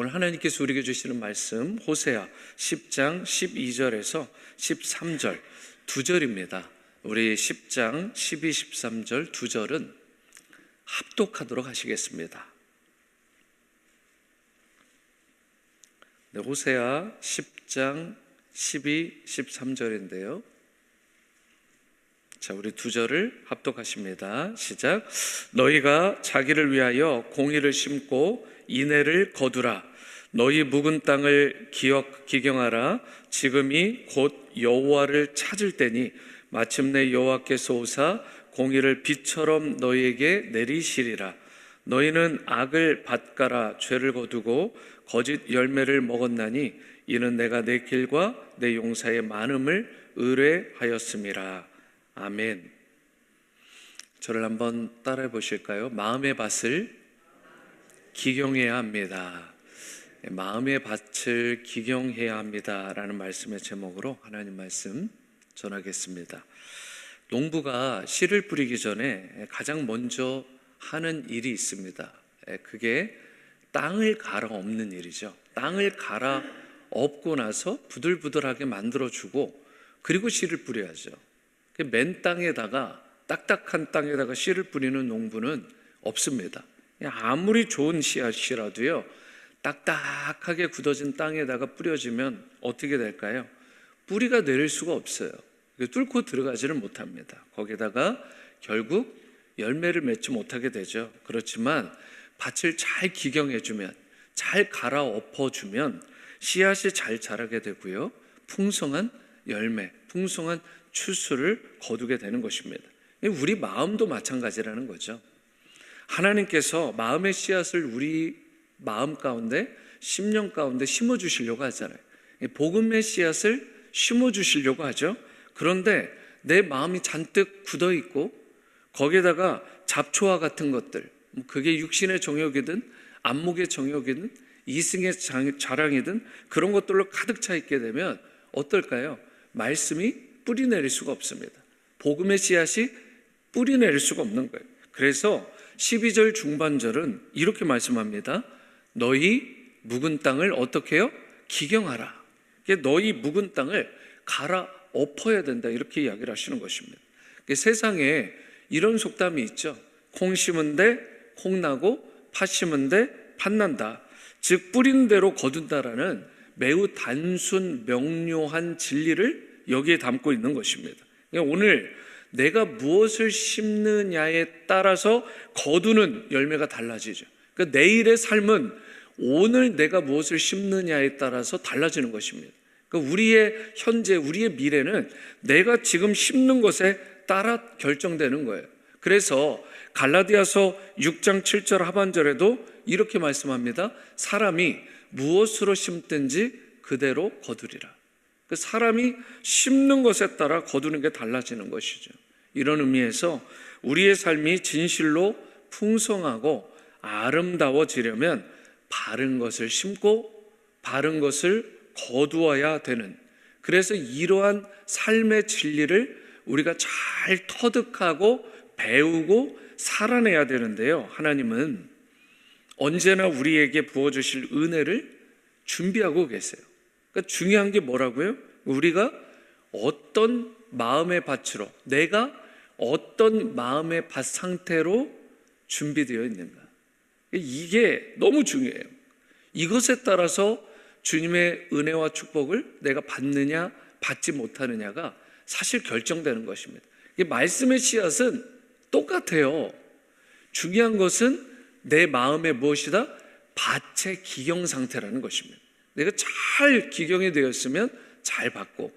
오늘 하나님께서 우리에게 주시는 말씀 호세아 10장 12절에서 13절 2절입니다. 우리 10장 12, 13절 2절은 합독하도록 하시겠습니다. 네, 호세아 10장 12, 13절인데요. 자, 우리 2절을 합독하십니다. 시작. 너희가 자기를 위하여 공의를 심고 인애를 거두라. 너희 묵은 땅을 기경하라. 지금이 곧 여호와를 찾을 때니 마침내 여호와께서 오사 공의를 비처럼 너희에게 내리시리라. 너희는 악을 밭가라 죄를 거두고 거짓 열매를 먹었나니 이는 내가 내 길과 내 용사의 많음을 의뢰하였음이라. 아멘. 저를 한번 따라해 보실까요? 마음의 밭을 기경해야 합니다. 마음의 밭을 기경해야 합니다라는 말씀의 제목으로 하나님 말씀 전하겠습니다. 농부가 씨를 뿌리기 전에 가장 먼저 하는 일이 있습니다. 그게 땅을 갈아 엎는 일이죠. 땅을 갈아 엎고 나서 부들부들하게 만들어주고 그리고 씨를 뿌려야죠. 맨 땅에다가 딱딱한 땅에다가 씨를 뿌리는 농부는 없습니다. 아무리 좋은 씨앗이라도요 딱딱하게 굳어진 땅에다가 뿌려지면 어떻게 될까요? 뿌리가 내릴 수가 없어요. 뚫고 들어가지를 못합니다. 거기다가 결국 열매를 맺지 못하게 되죠. 그렇지만 밭을 잘 기경해주면, 잘 갈아 엎어주면 씨앗이 잘 자라게 되고요 풍성한 열매, 풍성한 추수를 거두게 되는 것입니다. 우리 마음도 마찬가지라는 거죠. 하나님께서 마음의 씨앗을 우리 마음 가운데, 심령 가운데 심어주시려고 하잖아요. 복음의 씨앗을 심어주시려고 하죠. 그런데 내 마음이 잔뜩 굳어있고 거기에다가 잡초와 같은 것들, 그게 육신의 정욕이든 안목의 정욕이든 이승의 자랑이든 그런 것들로 가득 차 있게 되면 어떨까요? 말씀이 뿌리 내릴 수가 없습니다. 복음의 씨앗이 뿌리 내릴 수가 없는 거예요. 그래서 12절 중반절은 이렇게 말씀합니다. 너희 묵은 땅을 어떻게 해요? 기경하라. 너희 묵은 땅을 갈아 엎어야 된다, 이렇게 이야기를 하시는 것입니다. 세상에 이런 속담이 있죠. 콩 심은 데 콩 나고 팥 심은 데 팥 난다. 즉 뿌리는 대로 거둔다라는 매우 단순 명료한 진리를 여기에 담고 있는 것입니다. 오늘 내가 무엇을 심느냐에 따라서 거두는 열매가 달라지죠. 그러니까 내일의 삶은 오늘 내가 무엇을 심느냐에 따라서 달라지는 것입니다. 그러니까 우리의 현재, 우리의 미래는 내가 지금 심는 것에 따라 결정되는 거예요. 그래서 갈라디아서 6장 7절 하반절에도 이렇게 말씀합니다. 사람이 무엇으로 심든지 그대로 거두리라. 그 사람이 심는 것에 따라 거두는 게 달라지는 것이죠. 이런 의미에서 우리의 삶이 진실로 풍성하고 아름다워지려면 바른 것을 심고 바른 것을 거두어야 되는, 그래서 이러한 삶의 진리를 우리가 잘 터득하고 배우고 살아내야 되는데요, 하나님은 언제나 우리에게 부어주실 은혜를 준비하고 계세요. 그러니까 중요한 게 뭐라고요? 우리가 어떤 마음의 밭으로, 내가 어떤 마음의 밭 상태로 준비되어 있는가, 이게 너무 중요해요. 이것에 따라서 주님의 은혜와 축복을 내가 받느냐 받지 못하느냐가 사실 결정되는 것입니다. 말씀의 씨앗은 똑같아요. 중요한 것은 내 마음의 무엇이다? 밭의 기경 상태라는 것입니다. 내가 잘 기경이 되어 있으면 잘 받고,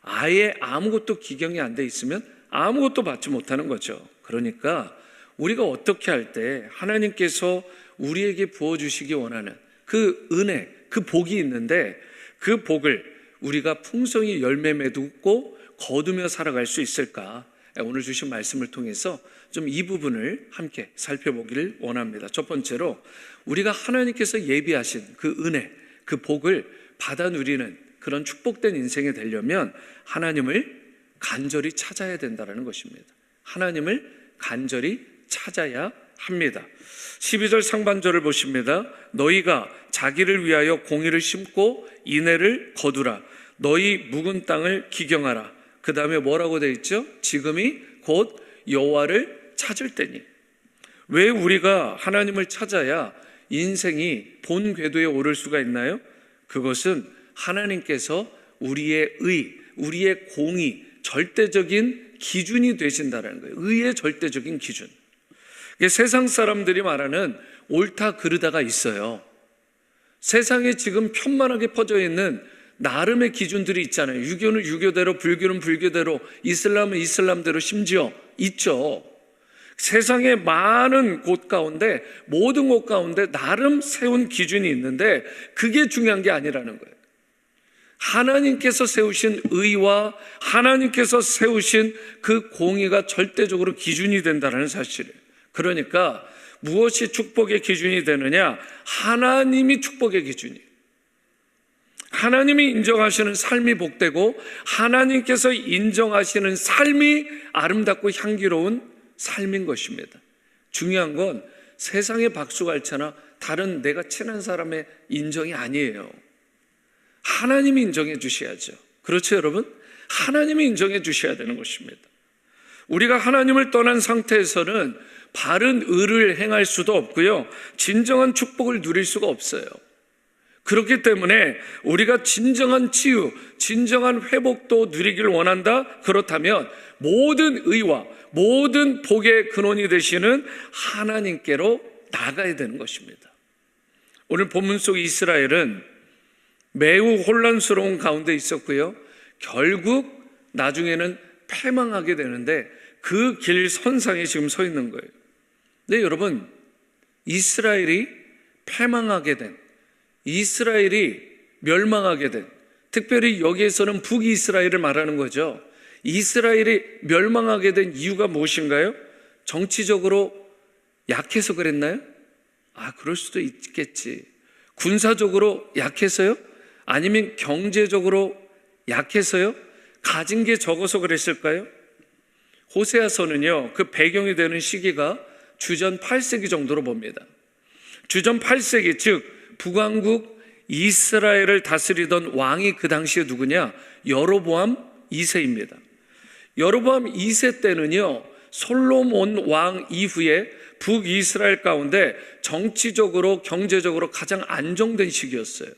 아예 아무것도 기경이 안 돼 있으면 아무것도 받지 못하는 거죠. 그러니까 우리가 어떻게 할 때 하나님께서 우리에게 부어주시기 원하는 그 은혜, 그 복이 있는데 그 복을 우리가 풍성히 열매 맺고 거두며 살아갈 수 있을까? 오늘 주신 말씀을 통해서 좀 이 부분을 함께 살펴보기를 원합니다. 첫 번째로 우리가 하나님께서 예비하신 그 은혜, 그 복을 받아 누리는 그런 축복된 인생이 되려면 하나님을 간절히 찾아야 된다는 것입니다. 하나님을 간절히 찾아야 합니다. 12절 상반절을 보십니다. 너희가 자기를 위하여 공의를 심고 인애를 거두라. 너희 묵은 땅을 기경하라. 그 다음에 뭐라고 되어 있죠? 지금이 곧 여호와를 찾을 때니. 왜 우리가 하나님을 찾아야 인생이 본 궤도에 오를 수가 있나요? 그것은 하나님께서 우리의 의, 우리의 공의, 절대적인 기준이 되신다는 거예요. 의의 절대적인 기준. 세상 사람들이 말하는 옳다 그르다가 있어요. 세상에 지금 편만하게 퍼져 있는 나름의 기준들이 있잖아요. 유교는 유교대로, 불교는 불교대로, 이슬람은 이슬람대로 심지어 있죠. 세상의 많은 곳 가운데, 모든 곳 가운데 나름 세운 기준이 있는데 그게 중요한 게 아니라는 거예요. 하나님께서 세우신 의와 하나님께서 세우신 그 공의가 절대적으로 기준이 된다는 사실이에요. 그러니까 무엇이 축복의 기준이 되느냐? 하나님이 축복의 기준이에요. 하나님이 인정하시는 삶이 복되고 하나님께서 인정하시는 삶이 아름답고 향기로운 삶인 것입니다. 중요한 건 세상의 박수갈채나 다른 내가 친한 사람의 인정이 아니에요. 하나님이 인정해 주셔야죠. 그렇죠, 여러분? 하나님이 인정해 주셔야 되는 것입니다. 우리가 하나님을 떠난 상태에서는 바른 의를 행할 수도 없고요, 진정한 축복을 누릴 수가 없어요. 그렇기 때문에 우리가 진정한 치유, 진정한 회복도 누리길 원한다? 그렇다면 모든 의와 모든 복의 근원이 되시는 하나님께로 나가야 되는 것입니다. 오늘 본문 속 이스라엘은 매우 혼란스러운 가운데 있었고요, 결국 나중에는 패망하게 되는데 그 길 선상에 지금 서 있는 거예요. 네, 여러분, 이스라엘이 패망하게 된, 이스라엘이 멸망하게 된, 특별히 여기에서는 북이스라엘을 말하는 거죠. 이스라엘이 멸망하게 된 이유가 무엇인가요? 정치적으로 약해서 그랬나요? 그럴 수도 있겠지. 군사적으로 약해서요? 아니면 경제적으로 약해서요? 가진 게 적어서 그랬을까요? 호세아서는요, 그 배경이 되는 시기가 주전 8세기 정도로 봅니다. 주전 8세기, 즉 북왕국 이스라엘을 다스리던 왕이 그 당시에 누구냐? 여로보암 2세입니다. 여로보암 2세 때는요, 솔로몬 왕 이후에 북이스라엘 가운데 정치적으로 경제적으로 가장 안정된 시기였어요.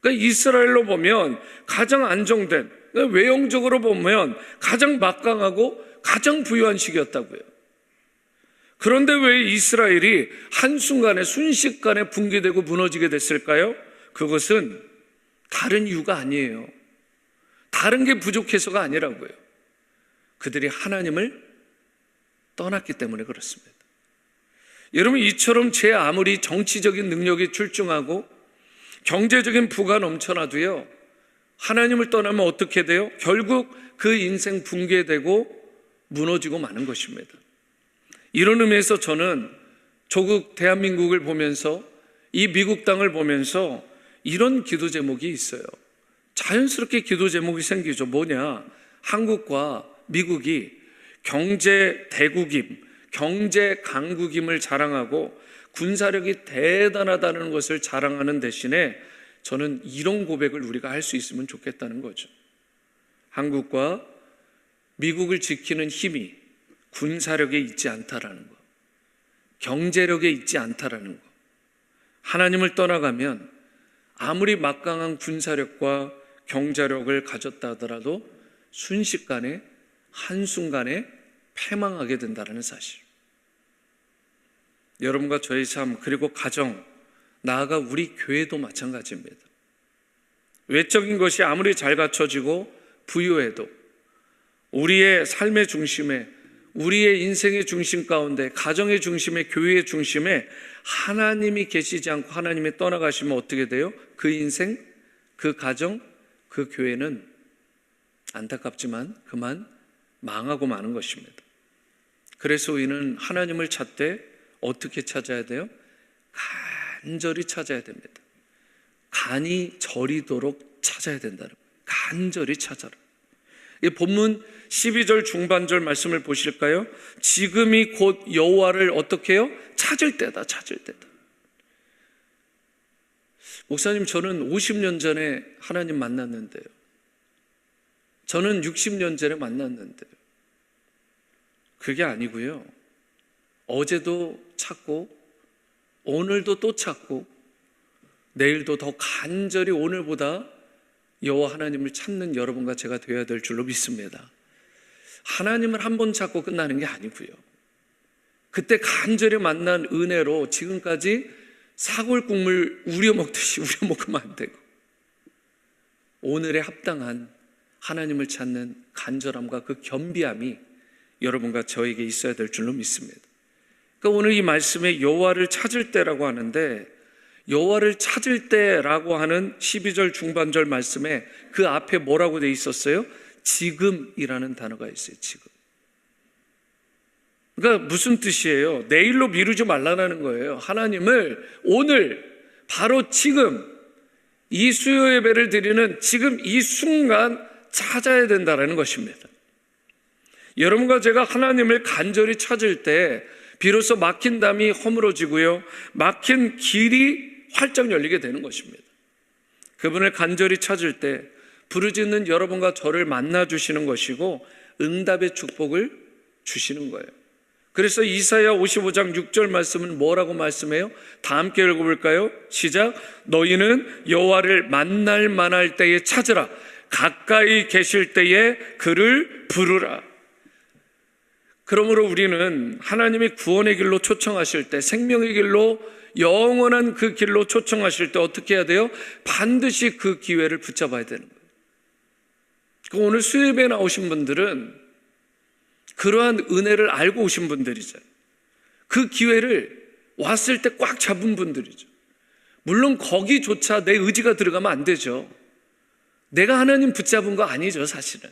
그러니까 이스라엘로 보면 가장 안정된, 외형적으로 보면 가장 막강하고 가장 부유한 시기였다고요. 그런데 왜 이스라엘이 한순간에 순식간에 붕괴되고 무너지게 됐을까요? 그것은 다른 이유가 아니에요. 다른 게 부족해서가 아니라고요. 그들이 하나님을 떠났기 때문에 그렇습니다. 여러분, 이처럼 제 아무리 정치적인 능력이 출중하고 경제적인 부가 넘쳐나도요, 하나님을 떠나면 어떻게 돼요? 결국 그 인생 붕괴되고 무너지고 마는 것입니다. 이런 의미에서 저는 조국 대한민국을 보면서, 이 미국 땅을 보면서 이런 기도 제목이 있어요. 자연스럽게 기도 제목이 생기죠. 뭐냐? 한국과 미국이 경제 대국임, 경제 강국임을 자랑하고 군사력이 대단하다는 것을 자랑하는 대신에 저는 이런 고백을 우리가 할 수 있으면 좋겠다는 거죠. 한국과 미국을 지키는 힘이 군사력에 있지 않다라는 거, 경제력에 있지 않다라는 거. 하나님을 떠나가면 아무리 막강한 군사력과 경제력을 가졌다 하더라도 순식간에, 한순간에 패망하게 된다는 사실. 여러분과 저의 삶, 그리고 가정, 나아가 우리 교회도 마찬가지입니다. 외적인 것이 아무리 잘 갖춰지고 부유해도 우리의 삶의 중심에, 우리의 인생의 중심 가운데, 가정의 중심에, 교회의 중심에 하나님이 계시지 않고 하나님이 떠나가시면 어떻게 돼요? 그 인생, 그 가정, 그 교회는 안타깝지만 그만 망하고 마는 것입니다. 그래서 우리는 하나님을 찾되 어떻게 찾아야 돼요? 간절히 찾아야 됩니다. 간이 저리도록 찾아야 된다는 거예요. 간절히 찾아라. 이 본문 12절 중반절 말씀을 보실까요? 지금이 곧 여호와를 어떻게 해요? 찾을 때다, 찾을 때다. 목사님, 저는 50년 전에 하나님 만났는데요. 저는 60년 전에 만났는데요. 그게 아니고요. 어제도 찾고 오늘도 또 찾고 내일도 더 간절히 오늘보다 여호와 하나님을 찾는 여러분과 제가 되어야 될 줄로 믿습니다. 하나님을 한 번 찾고 끝나는 게 아니고요. 그때 간절히 만난 은혜로 지금까지 사골국물 우려먹듯이 우려먹으면 안 되고 오늘에 합당한 하나님을 찾는 간절함과 그 겸비함이 여러분과 저에게 있어야 될 줄로 믿습니다. 그러니까 오늘 이 말씀에 여호와를 찾을 때라고 하는데, 여호와를 찾을 때라고 하는 12절 중반절 말씀에 그 앞에 뭐라고 돼 있었어요? 지금이라는 단어가 있어요. 지금. 그러니까 무슨 뜻이에요? 내일로 미루지 말라는 거예요. 하나님을 오늘 바로 지금 이 수요 예배를 드리는 지금 이 순간 찾아야 된다는 것입니다. 여러분과 제가 하나님을 간절히 찾을 때 비로소 막힌 담이 허물어지고요, 막힌 길이 활짝 열리게 되는 것입니다. 그분을 간절히 찾을 때 부르짖는 여러분과 저를 만나주시는 것이고 응답의 축복을 주시는 거예요. 그래서 이사야 55장 6절 말씀은 뭐라고 말씀해요? 다 함께 읽어볼까요? 시작. 너희는 여호와를 만날 만할 때에 찾으라. 가까이 계실 때에 그를 부르라. 그러므로 우리는 하나님이 구원의 길로 초청하실 때, 생명의 길로, 영원한 그 길로 초청하실 때 어떻게 해야 돼요? 반드시 그 기회를 붙잡아야 되는 거예요. 오늘 수요예배에 나오신 분들은 그러한 은혜를 알고 오신 분들이잖아요. 그 기회를 왔을 때 꽉 잡은 분들이죠. 물론 거기조차 내 의지가 들어가면 안 되죠. 내가 하나님 붙잡은 거 아니죠, 사실은.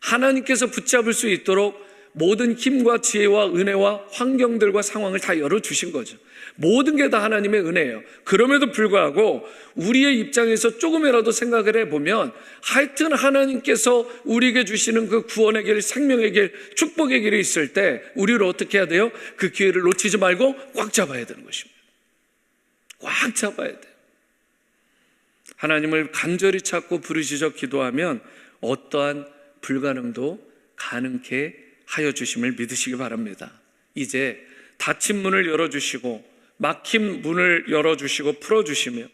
하나님께서 붙잡을 수 있도록 모든 힘과 지혜와 은혜와 환경들과 상황을 다 열어주신 거죠. 모든 게 다 하나님의 은혜예요. 그럼에도 불구하고 우리의 입장에서 조금이라도 생각을 해보면 하여튼 하나님께서 우리에게 주시는 그 구원의 길, 생명의 길, 축복의 길이 있을 때 우리를 어떻게 해야 돼요? 그 기회를 놓치지 말고 꽉 잡아야 되는 것입니다. 꽉 잡아야 돼요. 하나님을 간절히 찾고 부르짖어 기도하면 어떠한 불가능도 가능케 하여 주심을 믿으시기 바랍니다. 이제 닫힌 문을 열어주시고 막힌 문을 열어주시고 풀어주시며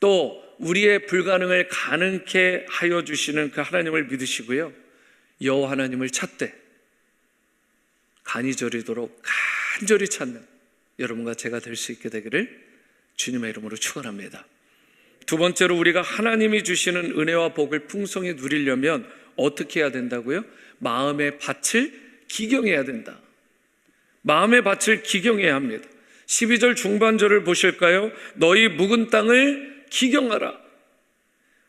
또 우리의 불가능을 가능케 하여 주시는 그 하나님을 믿으시고요, 여호와 하나님을 찾되 간이 저리도록 간절히 찾는 여러분과 제가 될 수 있게 되기를 주님의 이름으로 축원합니다. 두 번째로 우리가 하나님이 주시는 은혜와 복을 풍성히 누리려면 어떻게 해야 된다고요? 마음의 밭을 기경해야 된다. 마음의 밭을 기경해야 합니다. 12절 중반절을 보실까요? 너희 묵은 땅을 기경하라.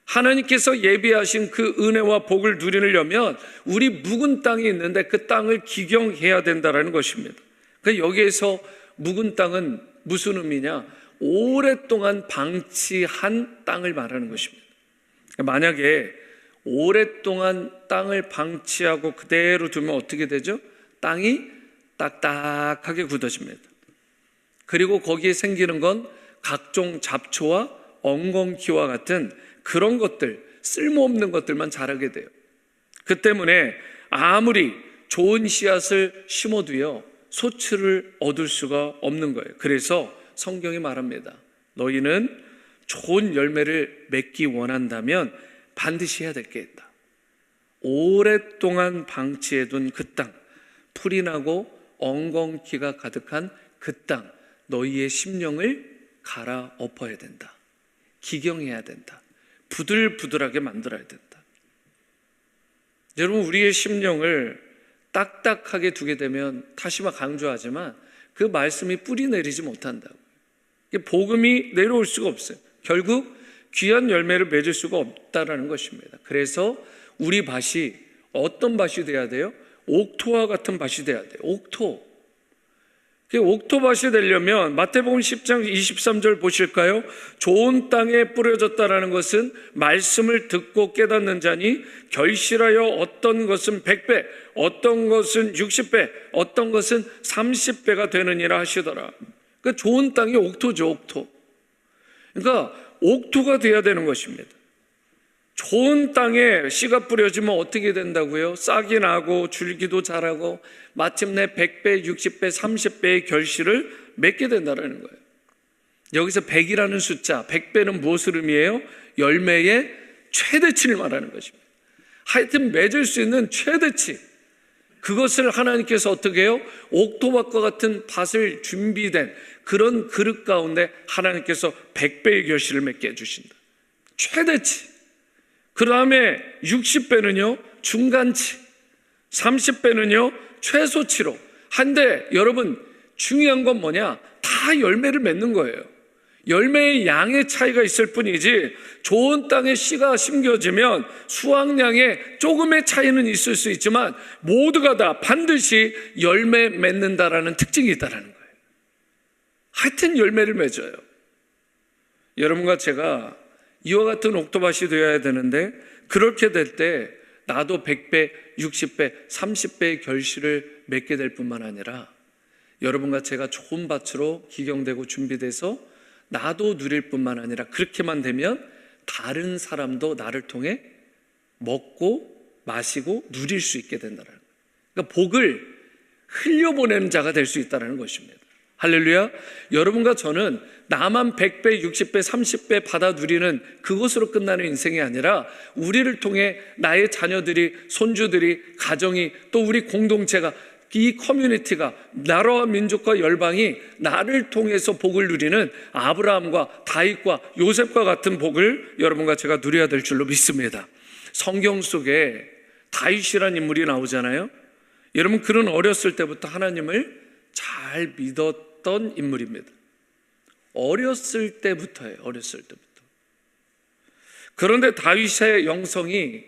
하나님께서 예비하신 그 은혜와 복을 누리려면 우리 묵은 땅이 있는데 그 땅을 기경해야 된다는 것입니다. 그러니까 여기에서 묵은 땅은 무슨 의미냐? 오랫동안 방치한 땅을 말하는 것입니다. 만약에 오랫동안 땅을 방치하고 그대로 두면 어떻게 되죠? 땅이 딱딱하게 굳어집니다. 그리고 거기에 생기는 건 각종 잡초와 엉겅퀴와 같은 그런 것들, 쓸모없는 것들만 자라게 돼요. 그 때문에 아무리 좋은 씨앗을 심어도요, 소출을 얻을 수가 없는 거예요. 그래서 성경이 말합니다. 너희는 좋은 열매를 맺기 원한다면 반드시 해야 될 게 있다. 오랫동안 방치해둔 그 땅, 풀이 나고 엉겅퀴가 가득한 그 땅, 너희의 심령을 갈아엎어야 된다. 기경해야 된다. 부들부들하게 만들어야 된다. 여러분, 우리의 심령을 딱딱하게 두게 되면 다시마 강조하지만 그 말씀이 뿌리 내리지 못한다고. 복음이 내려올 수가 없어요. 결국 귀한 열매를 맺을 수가 없다라는 것입니다. 그래서 우리 밭이 어떤 밭이 돼야 돼요? 옥토와 같은 밭이 돼야 돼요. 옥토. 옥토밭이 되려면 마태복음 10장 23절 보실까요? 좋은 땅에 뿌려졌다라는 것은 말씀을 듣고 깨닫는 자니 결실하여 어떤 것은 100배, 어떤 것은 60배, 어떤 것은 30배가 되느니라 하시더라. 그러니까 좋은 땅이 옥토죠, 옥토. 그러니까 옥토가 돼야 되는 것입니다. 좋은 땅에 씨가 뿌려지면 어떻게 된다고요? 싹이 나고 줄기도 자라고 마침내 100배, 60배, 30배의 결실을 맺게 된다는 거예요. 여기서 100이라는 숫자, 100배는 무엇을 의미해요? 열매의 최대치를 말하는 것입니다. 하여튼 맺을 수 있는 최대치, 그것을 하나님께서 어떻게 해요? 옥토밭과 같은 밭을 준비된 그런 그릇 가운데 하나님께서 100배의 결실을 맺게 해주신다. 최대치. 그 다음에 60배는요 중간치, 30배는요 최소치로. 한데 여러분 중요한 건 뭐냐? 다 열매를 맺는 거예요. 열매의 양의 차이가 있을 뿐이지 좋은 땅에 씨가 심겨지면 수확량에 조금의 차이는 있을 수 있지만 모두가 다 반드시 열매 맺는다라는 특징이 있다는 거예요. 하여튼 열매를 맺어요. 여러분과 제가 이와 같은 옥토밭이 되어야 되는데 그렇게 될 때 나도 100배, 60배, 30배의 결실을 맺게 될 뿐만 아니라 여러분과 제가 좋은 밭으로 기경되고 준비돼서 나도 누릴 뿐만 아니라 그렇게만 되면 다른 사람도 나를 통해 먹고 마시고 누릴 수 있게 된다는 거예요. 그러니까 복을 흘려보내는 자가 될 수 있다는 것입니다. 할렐루야. 여러분과 저는 나만 100배, 60배, 30배 받아 누리는 그것으로 끝나는 인생이 아니라 우리를 통해 나의 자녀들이, 손주들이, 가정이, 또 우리 공동체가, 이 커뮤니티가, 나라와 민족과 열방이 나를 통해서 복을 누리는 아브라함과 다윗과 요셉과 같은 복을 여러분과 제가 누려야 될 줄로 믿습니다. 성경 속에 다윗이라는 인물이 나오잖아요. 여러분, 그는 어렸을 때부터 하나님을 잘 믿었던 인물입니다. 어렸을 때부터예요. 어렸을 때부터. 그런데 다윗의 영성이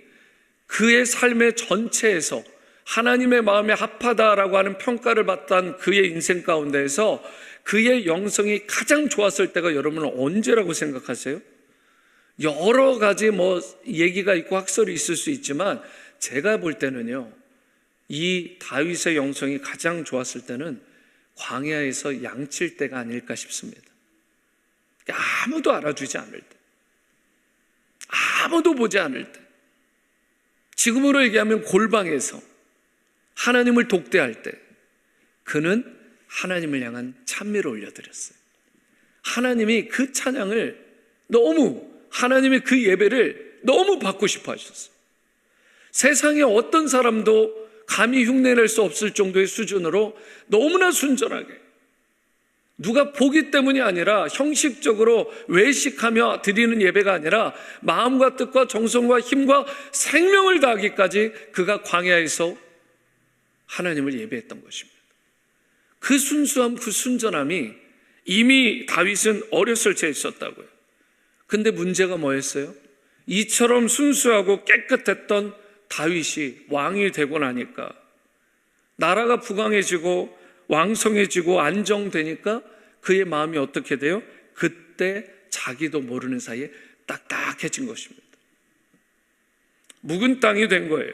그의 삶의 전체에서 하나님의 마음에 합하다라고 하는 평가를 받던 그의 인생 가운데에서 그의 영성이 가장 좋았을 때가 여러분은 언제라고 생각하세요? 여러 가지 얘기가 있고 학설이 있을 수 있지만 제가 볼 때는요, 이 다윗의 영성이 가장 좋았을 때는 광야에서 양칠 때가 아닐까 싶습니다. 아무도 알아주지 않을 때, 아무도 보지 않을 때, 지금으로 얘기하면 골방에서 하나님을 독대할 때 그는 하나님을 향한 찬미를 올려드렸어요. 하나님이 그 찬양을 너무, 하나님의 그 예배를 너무 받고 싶어 하셨어요. 세상에 어떤 사람도 감히 흉내낼 수 없을 정도의 수준으로 너무나 순전하게, 누가 보기 때문이 아니라 형식적으로 외식하며 드리는 예배가 아니라 마음과 뜻과 정성과 힘과 생명을 다하기까지 그가 광야에서 하나님을 예배했던 것입니다. 그 순수함, 그 순전함이 이미 다윗은 어렸을 때 있었다고요. 근데 문제가 뭐였어요? 이처럼 순수하고 깨끗했던 다윗이 왕이 되고 나니까, 나라가 부강해지고 왕성해지고 안정되니까 그의 마음이 어떻게 돼요? 그때 자기도 모르는 사이에 딱딱해진 것입니다. 묵은 땅이 된 거예요.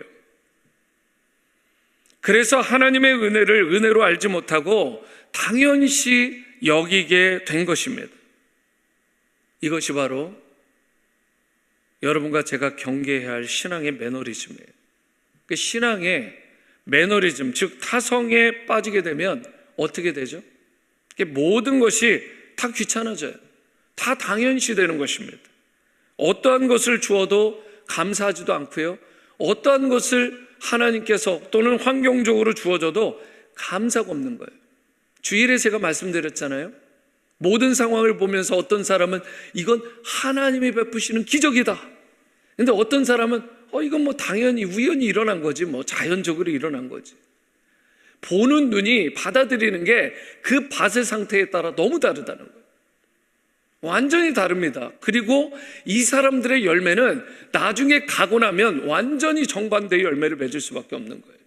그래서 하나님의 은혜를 은혜로 알지 못하고 당연시 여기게 된 것입니다. 이것이 바로 여러분과 제가 경계해야 할 신앙의 매너리즘이에요. 그 신앙의 매너리즘, 즉 타성에 빠지게 되면 어떻게 되죠? 모든 것이 다 귀찮아져요. 다 당연시 되는 것입니다. 어떠한 것을 주어도 감사하지도 않고요, 어떠한 것을 하나님께서 또는 환경적으로 주어져도 감사가 없는 거예요. 주일에 제가 말씀드렸잖아요. 모든 상황을 보면서 어떤 사람은 이건 하나님이 베푸시는 기적이다. 근데 어떤 사람은 이건 당연히 우연히 일어난 거지, 자연적으로 일어난 거지. 보는 눈이 받아들이는 게 그 밭의 상태에 따라 너무 다르다는 거예요. 완전히 다릅니다. 그리고 이 사람들의 열매는 나중에 가고 나면 완전히 정반대의 열매를 맺을 수밖에 없는 거예요.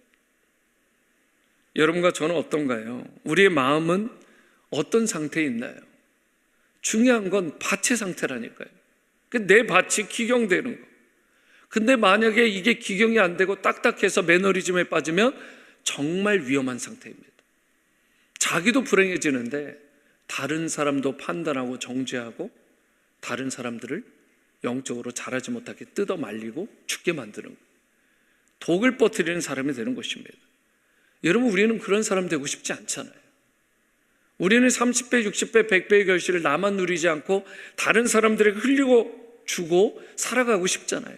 여러분과 저는 어떤가요? 우리의 마음은 어떤 상태에 있나요? 중요한 건 밭의 상태라니까요. 내 밭이 기경되는 거. 근데 만약에 이게 기경이 안 되고 딱딱해서 매너리즘에 빠지면 정말 위험한 상태입니다. 자기도 불행해지는데 다른 사람도 판단하고 정죄하고 다른 사람들을 영적으로 자라지 못하게 뜯어 말리고 죽게 만드는 거예요. 독을 퍼뜨리는 사람이 되는 것입니다. 여러분, 우리는 그런 사람 되고 싶지 않잖아요. 우리는 30배, 60배, 100배의 결실을 나만 누리지 않고 다른 사람들에게 흘리고 주고 살아가고 싶잖아요.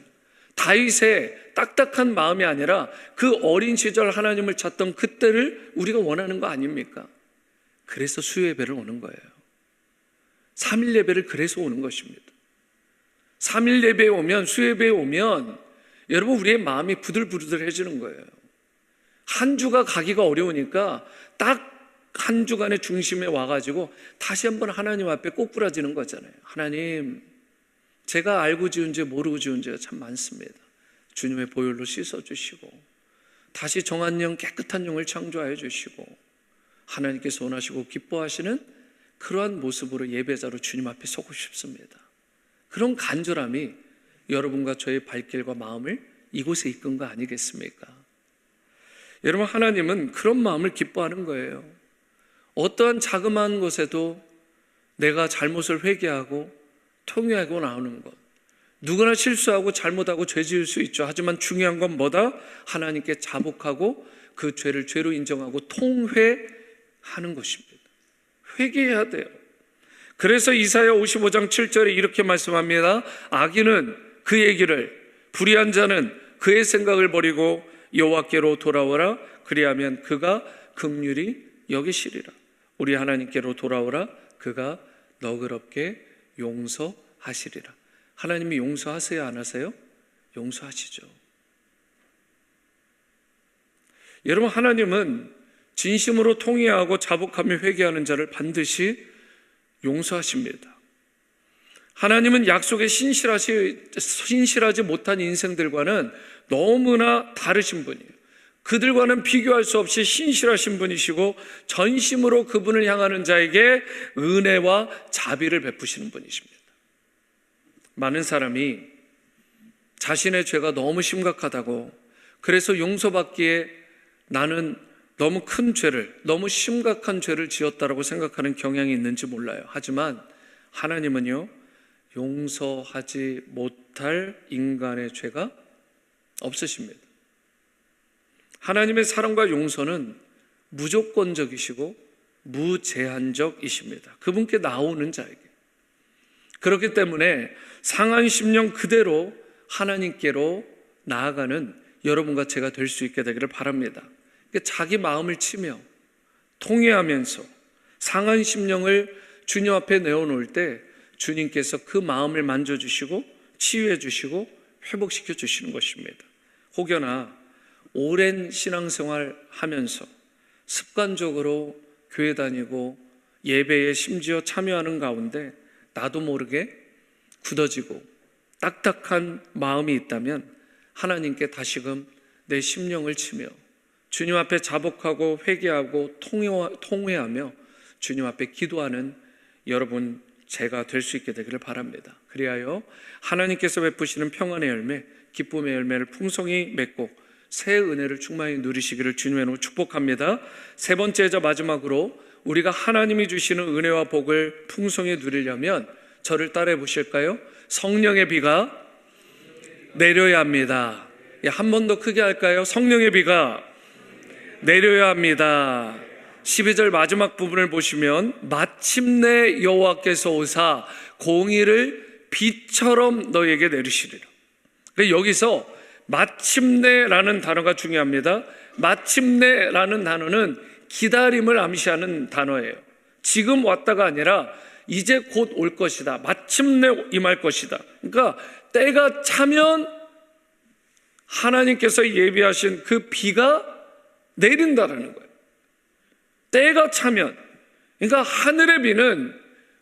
다윗의 딱딱한 마음이 아니라 그 어린 시절 하나님을 찾던 그때를 우리가 원하는 거 아닙니까? 그래서 수요예배를 오는 거예요. 3일 예배를 그래서 오는 것입니다. 3일 예배에 오면, 수요예배에 오면 여러분, 우리의 마음이 부들부들해지는 거예요. 한 주가 가기가 어려우니까 딱 한 주간의 중심에 와가지고 다시 한번 하나님 앞에 꼬꾸라지는 거잖아요. 하나님, 제가 알고 지은 죄 모르고 지은 죄가 참 많습니다. 주님의 보혈로 씻어주시고 다시 정한 영, 깨끗한 영을 창조하여 주시고 하나님께서 원하시고 기뻐하시는 그러한 모습으로 예배자로 주님 앞에 서고 싶습니다. 그런 간절함이 여러분과 저의 발길과 마음을 이곳에 이끈 거 아니겠습니까? 여러분, 하나님은 그런 마음을 기뻐하는 거예요. 어떠한 자그마한 것에도 내가 잘못을 회개하고 통회하고 나오는 것. 누구나 실수하고 잘못하고 죄 지을 수 있죠. 하지만 중요한 건 뭐다? 하나님께 자복하고 그 죄를 죄로 인정하고 통회하는 것입니다. 회개해야 돼요. 그래서 이사야 55장 7절에 이렇게 말씀합니다. 악인은 그 얘기를, 불의한 자는 그의 생각을 버리고 여호와께로 돌아오라. 그리하면 그가 긍휼히 여기시리라. 우리 하나님께로 돌아오라. 그가 너그럽게 용서하시리라. 하나님이 용서하세요, 안 하세요? 용서하시죠. 여러분, 하나님은 진심으로 통회하고 자복하며 회개하는 자를 반드시 용서하십니다. 하나님은 약속에 신실하지 못한 인생들과는 너무나 다르신 분이에요. 그들과는 비교할 수 없이 신실하신 분이시고 전심으로 그분을 향하는 자에게 은혜와 자비를 베푸시는 분이십니다. 많은 사람이 자신의 죄가 너무 심각하다고, 그래서 용서받기에 나는 너무 큰 죄를, 너무 심각한 죄를 지었다라고 생각하는 경향이 있는지 몰라요. 하지만 하나님은요, 용서하지 못할 인간의 죄가 없으십니다. 하나님의 사랑과 용서는 무조건적이시고 무제한적이십니다. 그분께 나오는 자에게. 그렇기 때문에 상한 심령 그대로 하나님께로 나아가는 여러분과 제가 될 수 있게 되기를 바랍니다. 자기 마음을 치며 통회하면서 상한 심령을 주님 앞에 내어놓을 때 주님께서 그 마음을 만져주시고 치유해 주시고 회복시켜 주시는 것입니다. 혹여나 오랜 신앙생활 하면서 습관적으로 교회 다니고 예배에 심지어 참여하는 가운데 나도 모르게 굳어지고 딱딱한 마음이 있다면 하나님께 다시금 내 심령을 치며 주님 앞에 자복하고 회개하고 통회하며 주님 앞에 기도하는 여러분 제가 될 수 있게 되기를 바랍니다. 그리하여 하나님께서 베푸시는 평안의 열매, 기쁨의 열매를 풍성히 맺고 새 은혜를 충만히 누리시기를 주님의 이름으로 축복합니다. 세 번째자 마지막으로 우리가 하나님이 주시는 은혜와 복을 풍성히 누리려면 저를 따라해 보실까요? 성령의 비가 내려야 합니다. 한 번 더 크게 할까요? 성령의 비가 내려야 합니다. 12절 마지막 부분을 보시면 마침내 여호와께서 오사 공의를 비처럼 너에게 내리시리라. 여기서 마침내라는 단어가 중요합니다. 마침내라는 단어는 기다림을 암시하는 단어예요. 지금 왔다가 아니라 이제 곧 올 것이다. 마침내 임할 것이다. 그러니까 때가 차면 하나님께서 예비하신 그 비가 내린다라는 거예요. 때가 차면. 그러니까 하늘의 비는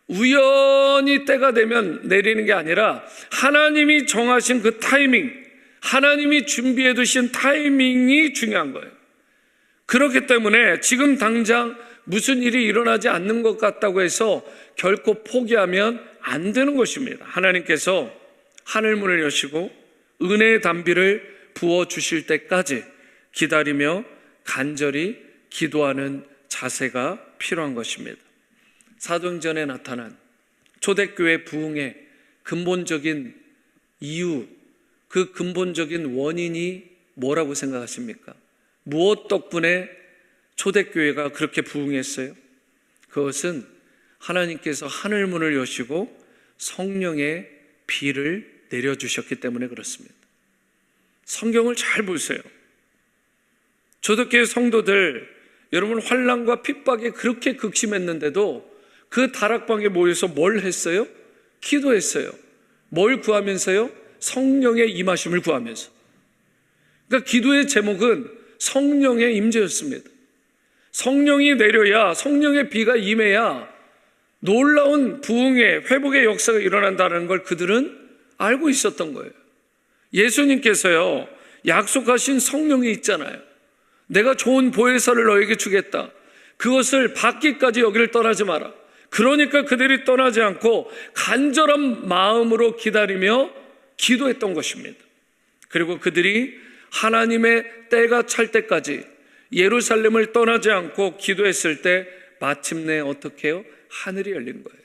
우연히 때가 되면 내리는 게 아니라 하나님이 정하신 그 타이밍, 하나님이 준비해 두신 타이밍이 중요한 거예요. 그렇기 때문에 지금 당장 무슨 일이 일어나지 않는 것 같다고 해서 결코 포기하면 안 되는 것입니다. 하나님께서 하늘문을 여시고 은혜의 단비를 부어주실 때까지 기다리며 간절히 기도하는 자세가 필요한 것입니다. 사도행전에 나타난 초대교회 부흥의 근본적인 이유, 그 근본적인 원인이 뭐라고 생각하십니까? 무엇 덕분에 초대교회가 그렇게 부흥했어요? 그것은 하나님께서 하늘문을 여시고 성령의 비를 내려주셨기 때문에 그렇습니다. 성경을 잘 보세요. 초대교회 성도들, 여러분 환난과 핍박이 그렇게 극심했는데도 그 다락방에 모여서 뭘 했어요? 기도했어요. 뭘 구하면서요? 성령의 임하심을 구하면서. 그러니까 기도의 제목은 성령의 임재였습니다. 성령이 내려야, 성령의 비가 임해야 놀라운 부흥의 회복의 역사가 일어난다는 걸 그들은 알고 있었던 거예요. 예수님께서요, 약속하신 성령이 있잖아요. 내가 좋은 보혜사를 너에게 주겠다. 그것을 받기까지 여기를 떠나지 마라. 그러니까 그들이 떠나지 않고 간절한 마음으로 기다리며 기도했던 것입니다. 그리고 그들이 하나님의 때가 찰 때까지 예루살렘을 떠나지 않고 기도했을 때 마침내 어떻게 해요? 하늘이 열린 거예요.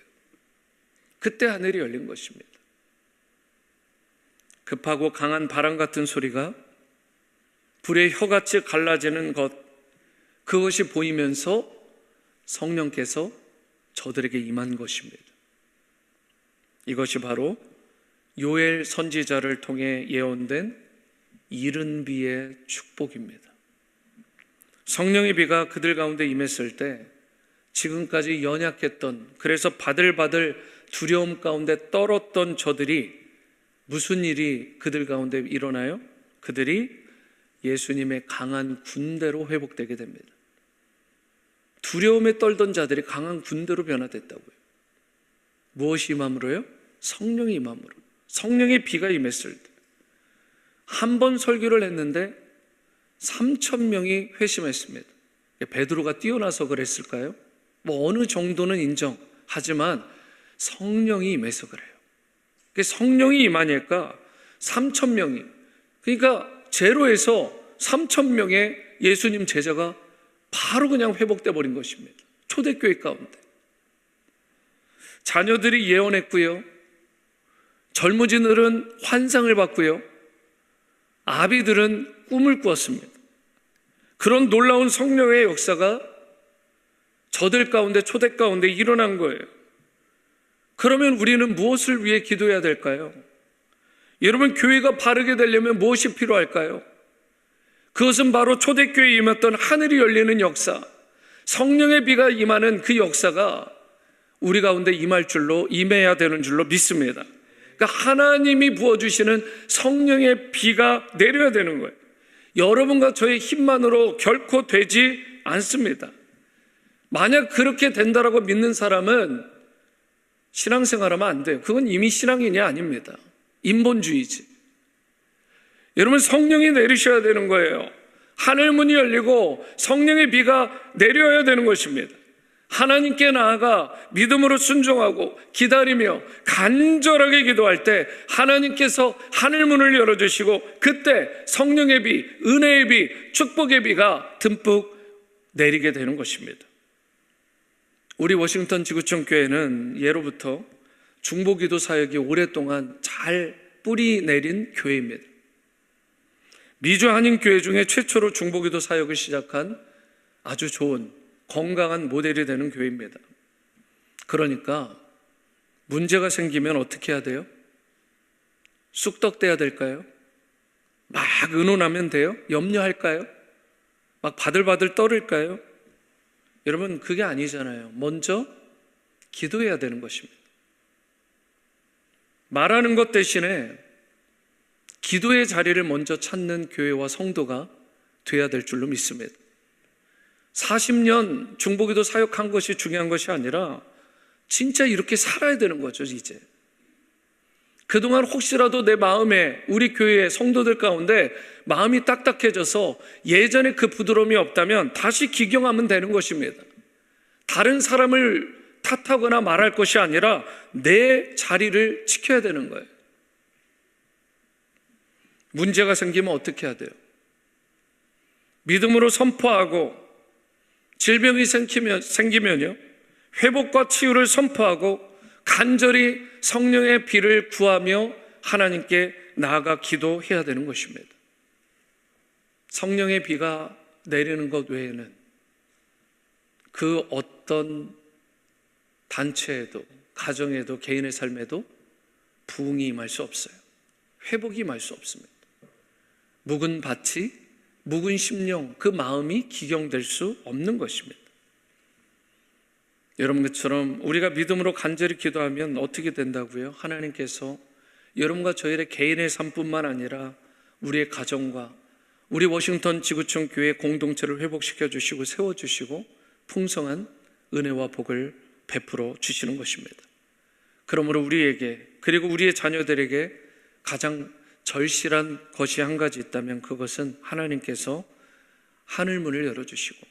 그때 하늘이 열린 것입니다. 급하고 강한 바람 같은 소리가 불의 혀같이 갈라지는 것, 그것이 보이면서 성령께서 저들에게 임한 것입니다. 이것이 바로 요엘 선지자를 통해 예언된 이른 비의 축복입니다. 성령의 비가 그들 가운데 임했을 때 지금까지 연약했던, 그래서 바들바들 두려움 가운데 떨었던 저들이 무슨 일이 그들 가운데 일어나요? 그들이 예수님의 강한 군대로 회복되게 됩니다. 두려움에 떨던 자들이 강한 군대로 변화됐다고요. 무엇이 임함으로요? 성령이 임함으로. 성령의 비가 임했을 때. 한 번 설교를 했는데 3,000명이 회심했습니다. 베드로가 뛰어나서 그랬을까요? 뭐 어느 정도는 인정하지만 성령이 임해서 그래요. 성령이 임하니까 3,000명이, 그러니까 제로에서 3,000명의 예수님 제자가 바로 그냥 회복돼 버린 것입니다. 초대교회 가운데. 자녀들이 예언했고요. 젊은이들은 환상을 봤고요. 아비들은 꿈을 꾸었습니다. 그런 놀라운 성령의 역사가 저들 가운데, 초대 가운데 일어난 거예요. 그러면 우리는 무엇을 위해 기도해야 될까요? 여러분, 교회가 바르게 되려면 무엇이 필요할까요? 그것은 바로 초대교회에 임했던 하늘이 열리는 역사, 성령의 비가 임하는 그 역사가 우리 가운데 임해야 되는 줄로 믿습니다. 그러니까 하나님이 부어주시는 성령의 비가 내려야 되는 거예요. 여러분과 저의 힘만으로 결코 되지 않습니다. 만약 그렇게 된다라고 믿는 사람은 신앙생활하면 안 돼요. 그건 이미 신앙인이 아닙니다. 인본주의지. 여러분, 성령이 내리셔야 되는 거예요. 하늘문이 열리고 성령의 비가 내려야 되는 것입니다. 하나님께 나아가 믿음으로 순종하고 기다리며 간절하게 기도할 때 하나님께서 하늘문을 열어주시고 그때 성령의 비, 은혜의 비, 축복의 비가 듬뿍 내리게 되는 것입니다. 우리 워싱턴 지구촌 교회는 예로부터 중보기도 사역이 오랫동안 잘 뿌리 내린 교회입니다. 미주 한인교회 중에 최초로 중보기도 사역을 시작한 아주 좋은 건강한 모델이 되는 교회입니다. 그러니까 문제가 생기면 어떻게 해야 돼요? 쑥덕대야 될까요? 막 의논하면 돼요? 염려할까요? 막 바들바들 떨을까요? 여러분, 그게 아니잖아요. 먼저 기도해야 되는 것입니다. 말하는 것 대신에 기도의 자리를 먼저 찾는 교회와 성도가 돼야 될 줄로 믿습니다. 40년 중보기도 사역한 것이 중요한 것이 아니라 진짜 이렇게 살아야 되는 거죠, 이제. 그동안 혹시라도 내 마음에, 우리 교회의 성도들 가운데 마음이 딱딱해져서 예전에 그 부드러움이 없다면 다시 기경하면 되는 것입니다. 다른 사람을 탓하거나 말할 것이 아니라 내 자리를 지켜야 되는 거예요. 문제가 생기면 어떻게 해야 돼요? 믿음으로 선포하고, 질병이 생기면요, 회복과 치유를 선포하고 간절히 성령의 비를 구하며 하나님께 나아가 기도해야 되는 것입니다. 성령의 비가 내리는 것 외에는 그 어떤 단체에도, 가정에도, 개인의 삶에도 부흥이 임할 수 없어요. 회복이 임할 수 없습니다. 묵은 밭이, 묵은 심령, 그 마음이 기경될 수 없는 것입니다. 여러분처럼 우리가 믿음으로 간절히 기도하면 어떻게 된다고요? 하나님께서 여러분과 저희의 개인의 삶뿐만 아니라 우리의 가정과 우리 워싱턴 지구촌 교회 공동체를 회복시켜 주시고 세워주시고 풍성한 은혜와 복을 베풀어 주시는 것입니다. 그러므로 우리에게, 그리고 우리의 자녀들에게 가장 절실한 것이 한 가지 있다면 그것은 하나님께서 하늘문을 열어주시고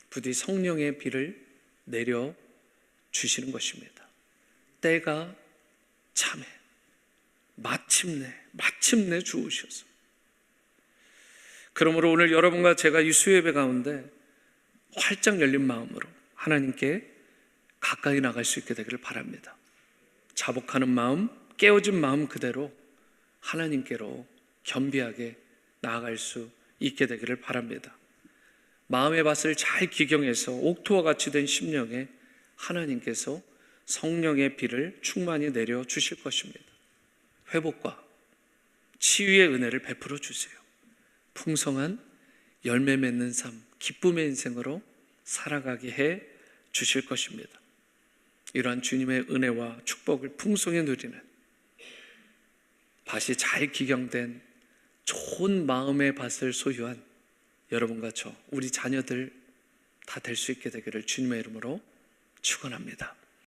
부디 성령의 비를 내려 주시는 것입니다. 때가 참에 마침내 주오셔서. 그러므로 오늘 여러분과 제가 이 수요예배 가운데 활짝 열린 마음으로 하나님께 가까이 나갈 수 있게 되기를 바랍니다. 자복하는 마음, 깨어진 마음 그대로 하나님께로 겸비하게 나아갈 수 있게 되기를 바랍니다. 마음의 밭을 잘 기경해서 옥토와 같이 된 심령에 하나님께서 성령의 비를 충만히 내려 주실 것입니다. 회복과 치유의 은혜를 베풀어 주세요. 풍성한 열매 맺는 삶, 기쁨의 인생으로 살아가게 해 주실 것입니다. 이러한 주님의 은혜와 축복을 풍성히 누리는 밭이 잘 기경된 좋은 마음의 밭을 소유한 여러분과 저, 우리 자녀들 다 될 수 있게 되기를 주님의 이름으로 축원합니다.